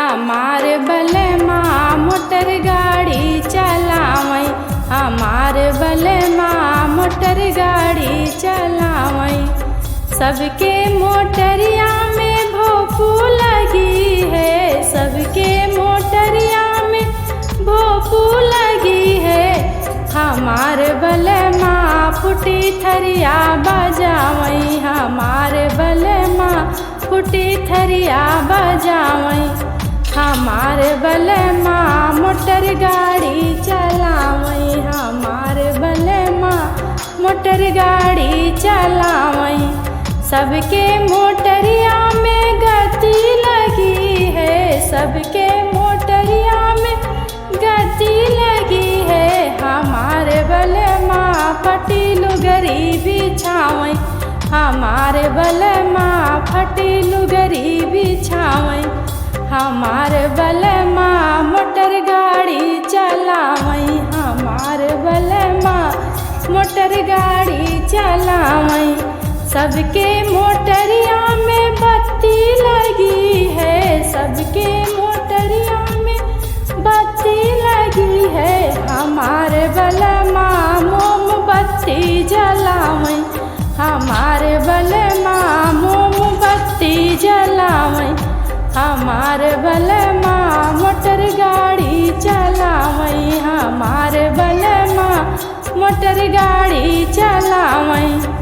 हमार बलमा मोटर गाड़ी चलावई। हमार बलमा मोटर गाड़ी चलावई। सबके मोटरिया में भोपू लगी है। सबके मोटरिया में भोपू लगी है। हमार बलमा फुटी थरिया बजावई। हमार बलमा फुटी थरिया बजावई। हमार बलमा मोटर गाड़ी चलावई। हमार बलमा मोटर गाड़ी चलावई। सबके मोटरिया में गति लगी है। सबके मोटरिया में गति लगी है। हमार बलमा फटीलू गरीबी छावई। हमार बलमा फटीलू गरीबी छावई। हमार बलमा मोटर गाड़ी चलावई। हमार बलमा मोटर गाड़ी चलावई। सबके मोटरिया में बत्ती लगी है। सबके मोटरिया में बत्ती लगी है। हमार बलमा मोमबत्ती जलावई। हमार बलमा मोमबत्ती जलावई। हमार बलमा मोटर गाड़ी चलावई। हमार बलमा मोटर गाड़ी चलावई।